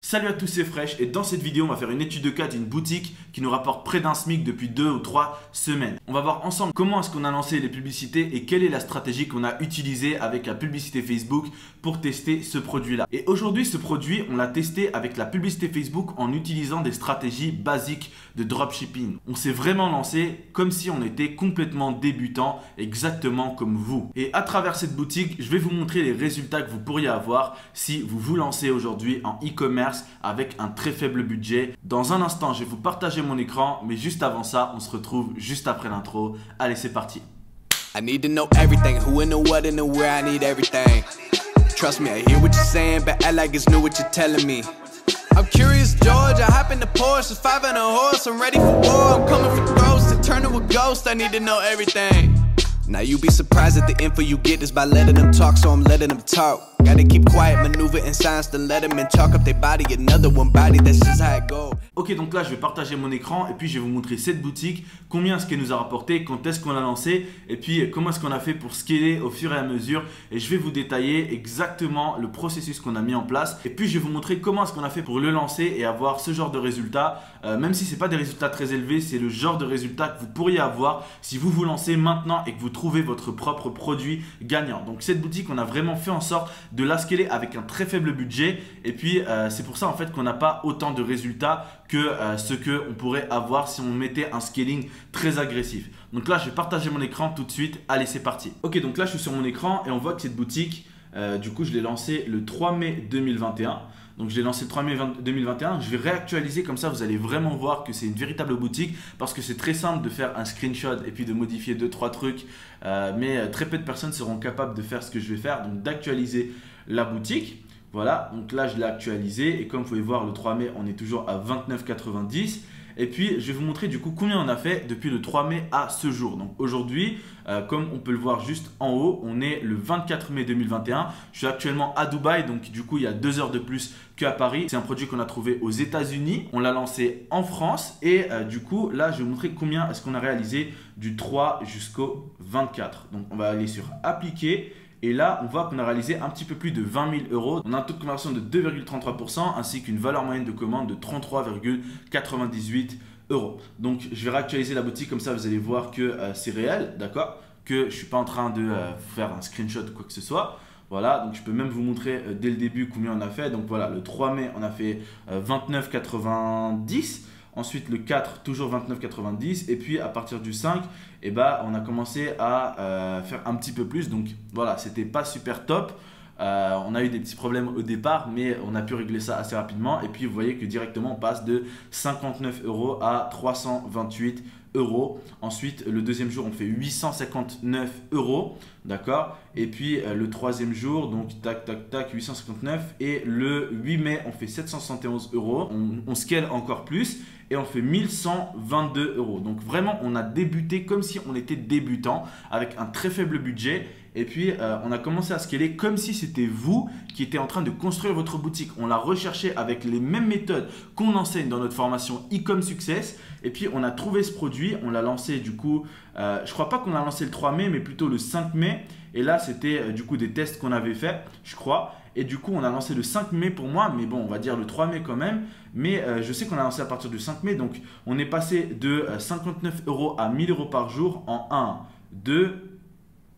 Salut à tous, c'est Fresh et dans cette vidéo on va faire une étude de cas d'une boutique qui nous rapporte près d'un SMIC depuis 2 ou 3 semaines. On va voir ensemble comment est-ce qu'on a lancé les publicités et quelle est la stratégie qu'on a utilisée avec la publicité Facebook pour tester ce produit là. Et aujourd'hui ce produit on l'a testé avec la publicité Facebook en utilisant des stratégies basiques de dropshipping. On s'est vraiment lancé comme si on était complètement débutant, exactement comme vous. Et à travers cette boutique je vais vous montrer les résultats que vous pourriez avoir si vous vous lancez aujourd'hui en e-commerce avec un très faible budget. Dans un instant, je vais vous partager mon écran, mais juste avant ça, on se retrouve juste après l'intro. Allez, c'est parti. I need to know everything, who and the what and the where, I need everything. Trust me, I hear what you're saying, but I like it's new what you're telling me. I'm curious, George, I hop in the Porsche, 5 and a horse, I'm ready for war, I'm coming for throats, to turn to a ghost, I need to know everything. Now you be surprised at the info you get is by letting them talk, so I'm letting them talk. Gotta keep quiet, maneuver in silence to let them in, talk up their body, another one body, that's just how it go. Ok, donc là je vais partager mon écran et puis je vais vous montrer cette boutique, combien est-ce qu'elle nous a rapporté, quand est-ce qu'on l'a lancé et puis comment est-ce qu'on a fait pour scaler au fur et à mesure. Et je vais vous détailler exactement le processus qu'on a mis en place et puis je vais vous montrer comment est-ce qu'on a fait pour le lancer et avoir ce genre de résultats. Même si ce n'est pas des résultats très élevés, c'est le genre de résultats que vous pourriez avoir si vous vous lancez maintenant et que vous trouvez votre propre produit gagnant. Donc cette boutique, on a vraiment fait en sorte de la scaler avec un très faible budget et puis c'est pour ça en fait qu'on n'a pas autant de résultats que ce qu'on pourrait avoir si on mettait un scaling très agressif. Donc là je vais partager mon écran tout de suite. Allez, c'est parti. Ok, donc là je suis sur mon écran et on voit que cette boutique du coup je l'ai lancée le 3 mai 2021. Donc je l'ai lancé le 3 mai 2021, je vais réactualiser comme ça vous allez vraiment voir que c'est une véritable boutique parce que c'est très simple de faire un screenshot et puis de modifier 2-3 trucs mais très peu de personnes seront capables de faire ce que je vais faire, donc d'actualiser la boutique. Voilà, donc là je l'ai actualisé et comme vous pouvez voir le 3 mai on est toujours à 29,90 et puis je vais vous montrer du coup combien on a fait depuis le 3 mai à ce jour. Donc aujourd'hui comme on peut le voir juste en haut, on est le 24 mai 2021. Je suis actuellement à Dubaï, donc du coup il y a 2 heures de plus qu'à Paris. C'est un produit qu'on a trouvé aux États-Unis. On l'a lancé en France et du coup là je vais vous montrer combien est-ce qu'on a réalisé du 3 jusqu'au 24. Donc on va aller sur appliquer. Et là, on voit qu'on a réalisé un petit peu plus de 20 000 euros. On a un taux de conversion de 2,33% ainsi qu'une valeur moyenne de commande de 33,98 euros. Donc, je vais réactualiser la boutique comme ça, vous allez voir que c'est réel, d'accord? Que je ne suis pas en train de faire un screenshot ou quoi que ce soit. Voilà, donc je peux même vous montrer dès le début combien on a fait. Donc voilà, le 3 mai, on a fait 29,90. Ensuite, le 4, toujours 29,90. Et puis, à partir du 5, eh ben, on a commencé à faire un petit peu plus. Donc, voilà, c'était pas super top. On a eu des petits problèmes au départ, mais on a pu régler ça assez rapidement. Et puis, vous voyez que directement, on passe de 59 euros à 328 euros. Ensuite, le deuxième jour, on fait 859 euros. D'accord? Et puis, le troisième jour, donc tac, tac, tac, 859. Et le 8 mai, on fait 771 euros. On scale encore plus. Et on fait 1122 euros. Donc vraiment, on a débuté comme si on était débutant avec un très faible budget. Et puis, on a commencé à scaler comme si c'était vous qui étiez en train de construire votre boutique. On l'a recherché avec les mêmes méthodes qu'on enseigne dans notre formation e-com Success. Et puis, on a trouvé ce produit. On l'a lancé du coup, je ne crois pas qu'on l'a lancé le 3 mai, mais plutôt le 5 mai. Et là, c'était du coup des tests qu'on avait fait, je crois. Et du coup, on a lancé le 5 mai pour moi, mais bon, on va dire le 3 mai quand même. Mais je sais qu'on a lancé à partir du 5 mai, donc on est passé de 59 euros à 1000 euros par jour en 1, 2,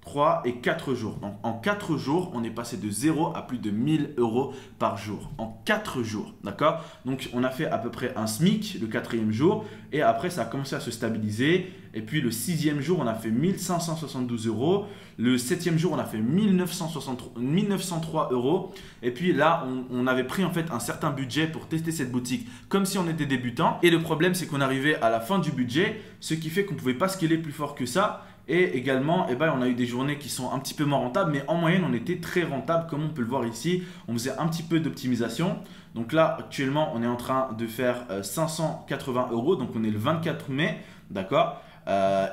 3 et 4 jours. Donc en 4 jours, on est passé de 0 à plus de 1000 euros par jour. En 4 jours, d'accord? Donc on a fait à peu près un SMIC le 4e jour et après ça a commencé à se stabiliser. Et puis le 6e jour, on a fait 1572 euros. Le 7e jour, on a fait 1903 euros. Et puis là, on avait pris en fait un certain budget pour tester cette boutique comme si on était débutant. Et le problème, c'est qu'on arrivait à la fin du budget, ce qui fait qu'on ne pouvait pas scaler plus fort que ça. Et également, on a eu des journées qui sont un petit peu moins rentables, mais en moyenne, on était très rentable comme on peut le voir ici. On faisait un petit peu d'optimisation. Donc là, actuellement, on est en train de faire 580 euros. Donc on est le 24 mai, d'accord?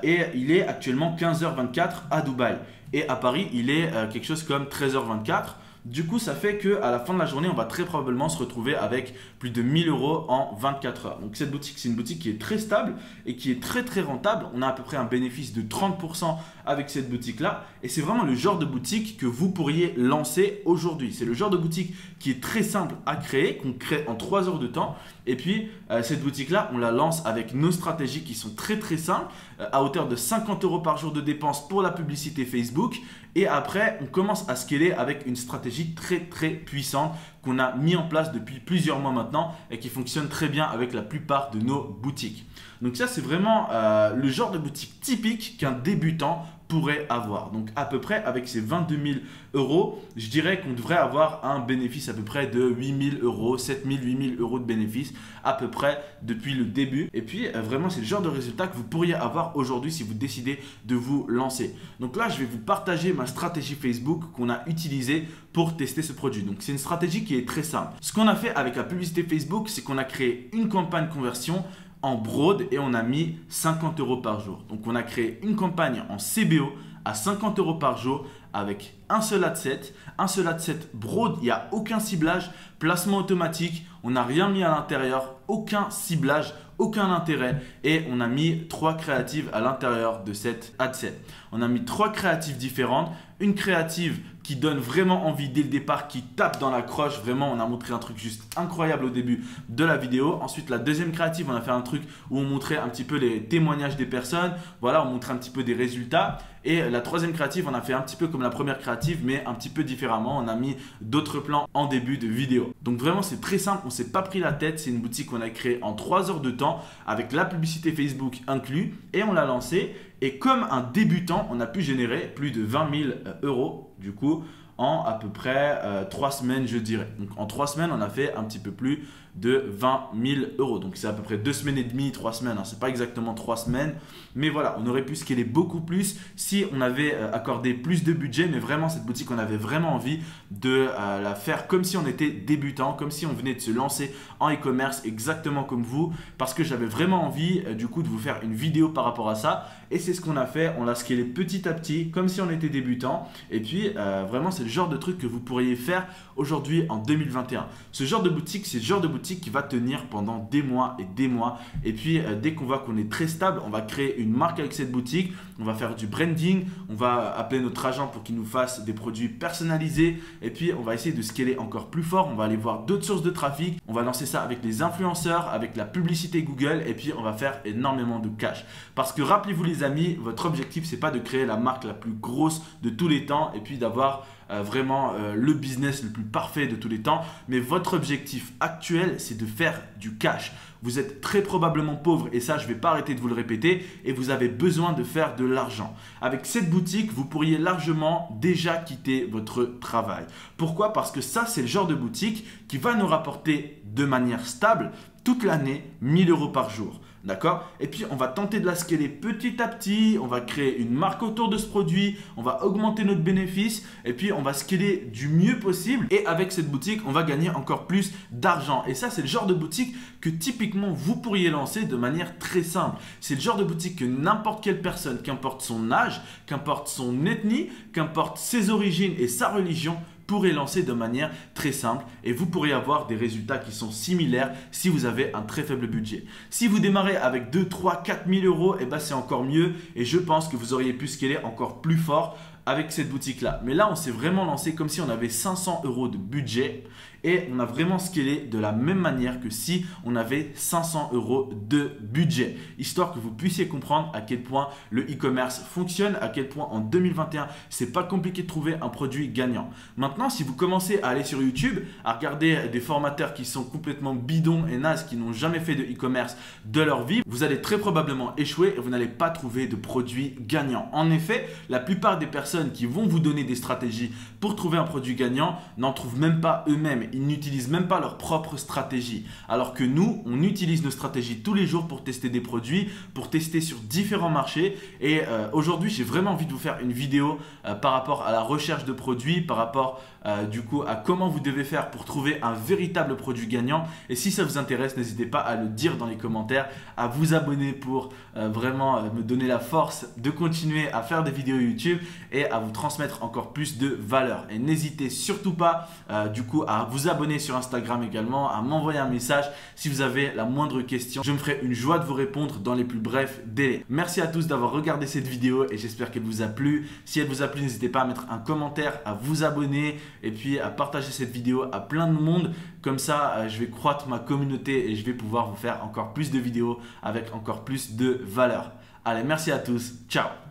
Et il est actuellement 15h24 à Dubaï. Et à Paris, il est quelque chose comme 13h24. Du coup, ça fait qu'à la fin de la journée, on va très probablement se retrouver avec plus de 1000 € en 24 heures. Donc cette boutique, c'est une boutique qui est très stable et qui est très très rentable. On a à peu près un bénéfice de 30% avec cette boutique-là. Et c'est vraiment le genre de boutique que vous pourriez lancer aujourd'hui. C'est le genre de boutique qui est très simple à créer, qu'on crée en 3 heures de temps. Et puis, cette boutique-là, on la lance avec nos stratégies qui sont très très simples, à hauteur de 50 € par jour de dépenses pour la publicité Facebook. Et après, on commence à scaler avec une stratégie très très puissante qu'on a mis en place depuis plusieurs mois maintenant et qui fonctionne très bien avec la plupart de nos boutiques. Donc ça, c'est vraiment le genre de boutique typique qu'un débutant pourrait avoir. Donc à peu près avec ces 22 000 €, je dirais qu'on devrait avoir un bénéfice à peu près de 8 000 €, 7 000, 8 000 € de bénéfice à peu près depuis le début. Et puis vraiment, c'est le genre de résultat que vous pourriez avoir aujourd'hui si vous décidez de vous lancer. Donc là, je vais vous partager ma stratégie Facebook qu'on a utilisée pour tester ce produit. Donc c'est une stratégie qui est très simple. Ce qu'on a fait avec la publicité Facebook, c'est qu'on a créé une campagne conversion en broad et on a mis 50 € par jour. Donc on a créé une campagne en CBO à 50 € par jour avec un seul adset broad, il n'y a aucun ciblage, placement automatique, on n'a rien mis à l'intérieur, aucun ciblage, aucun intérêt et on a mis 3 créatives à l'intérieur de cette adset. On a mis 3 créatives différentes, une créative qui donne vraiment envie dès le départ, qui tape dans la croche. Vraiment, on a montré un truc juste incroyable au début de la vidéo. Ensuite, la deuxième créative, on a fait un truc où on montrait un petit peu les témoignages des personnes. Voilà, on montrait un petit peu des résultats. Et la troisième créative, on a fait un petit peu comme la première créative, mais un petit peu différemment. On a mis d'autres plans en début de vidéo. Donc vraiment, c'est très simple. On ne s'est pas pris la tête. C'est une boutique qu'on a créée en 3 heures de temps avec la publicité Facebook inclus. Et on l'a lancée. Et comme un débutant, on a pu générer plus de 20 000 € du coup en à peu près 3 semaines, je dirais. Donc en 3 semaines, on a fait un petit peu plus de 20 000 €. Donc c'est à peu près 2 semaines et demie, 3 semaines. Hein. Ce n'est pas exactement 3 semaines. Mais voilà, on aurait pu scaler beaucoup plus si on avait accordé plus de budget. Mais vraiment, cette boutique, on avait vraiment envie de la faire comme si on était débutant, comme si on venait de se lancer en e-commerce exactement comme vous. Parce que j'avais vraiment envie du coup de vous faire une vidéo par rapport à ça. Et c'est ce qu'on a fait. On l'a scalé petit à petit, comme si on était débutant. Et puis vraiment, c'est le genre de truc que vous pourriez faire aujourd'hui en 2021. Ce genre de boutique, c'est le genre de boutique qui va tenir pendant des mois et des mois. Et puis, dès qu'on voit qu'on est très stable, on va créer une marque avec cette boutique. On va faire du branding. On va appeler notre agent pour qu'il nous fasse des produits personnalisés. Et puis, on va essayer de scaler encore plus fort. On va aller voir d'autres sources de trafic. On va lancer ça avec les influenceurs, avec la publicité Google. Et puis, on va faire énormément de cash. Parce que rappelez-vous les amis, votre objectif, c'est pas de créer la marque la plus grosse de tous les temps et puis d'avoir vraiment le business le plus parfait de tous les temps. Mais votre objectif actuel, c'est de faire du cash. Vous êtes très probablement pauvre et ça, je ne vais pas arrêter de vous le répéter et vous avez besoin de faire de l'argent. Avec cette boutique, vous pourriez largement déjà quitter votre travail. Pourquoi? Parce que ça, c'est le genre de boutique qui va nous rapporter de manière stable toute l'année 1000 € par jour. D'accord? Et puis, on va tenter de la scaler petit à petit. On va créer une marque autour de ce produit. On va augmenter notre bénéfice. Et puis, on va scaler du mieux possible. Et avec cette boutique, on va gagner encore plus d'argent. Et ça, c'est le genre de boutique que typiquement, vous pourriez lancer de manière très simple. C'est le genre de boutique que n'importe quelle personne, qu'importe son âge, qu'importe son ethnie, qu'importe ses origines et sa religion, pourrait lancer de manière très simple et vous pourrez avoir des résultats qui sont similaires si vous avez un très faible budget. Si vous démarrez avec 2, 3, 4 000 €, et ben c'est encore mieux et je pense que vous auriez pu scaler encore plus fort avec cette boutique-là. Mais là, on s'est vraiment lancé comme si on avait 500 € de budget et on a vraiment scalé de la même manière que si on avait 500 € de budget. Histoire que vous puissiez comprendre à quel point le e-commerce fonctionne, à quel point en 2021, c'est pas compliqué de trouver un produit gagnant. Maintenant, si vous commencez à aller sur YouTube, à regarder des formateurs qui sont complètement bidons et nazes, qui n'ont jamais fait de e-commerce de leur vie, vous allez très probablement échouer et vous n'allez pas trouver de produit gagnant. En effet, la plupart des personnes qui vont vous donner des stratégies pour trouver un produit gagnant n'en trouvent même pas eux-mêmes. ils n'utilisent même pas leur propre stratégie. Alors que nous, on utilise nos stratégies tous les jours pour tester des produits, pour tester sur différents marchés. Et aujourd'hui, j'ai vraiment envie de vous faire une vidéo par rapport à la recherche de produits, par rapport du coup à comment vous devez faire pour trouver un véritable produit gagnant. Et si ça vous intéresse, n'hésitez pas à le dire dans les commentaires, à vous abonner pour vraiment me donner la force de continuer à faire des vidéos YouTube et à vous transmettre encore plus de valeur. Et n'hésitez surtout pas du coup à vous abonner sur Instagram également, à m'envoyer un message si vous avez la moindre question. Je me ferai une joie de vous répondre dans les plus brefs délais. Merci à tous d'avoir regardé cette vidéo et j'espère qu'elle vous a plu. Si elle vous a plu, n'hésitez pas à mettre un commentaire, à vous abonner et puis à partager cette vidéo à plein de monde. Comme ça, je vais croître ma communauté et je vais pouvoir vous faire encore plus de vidéos avec encore plus de valeur. Allez, merci à tous. Ciao!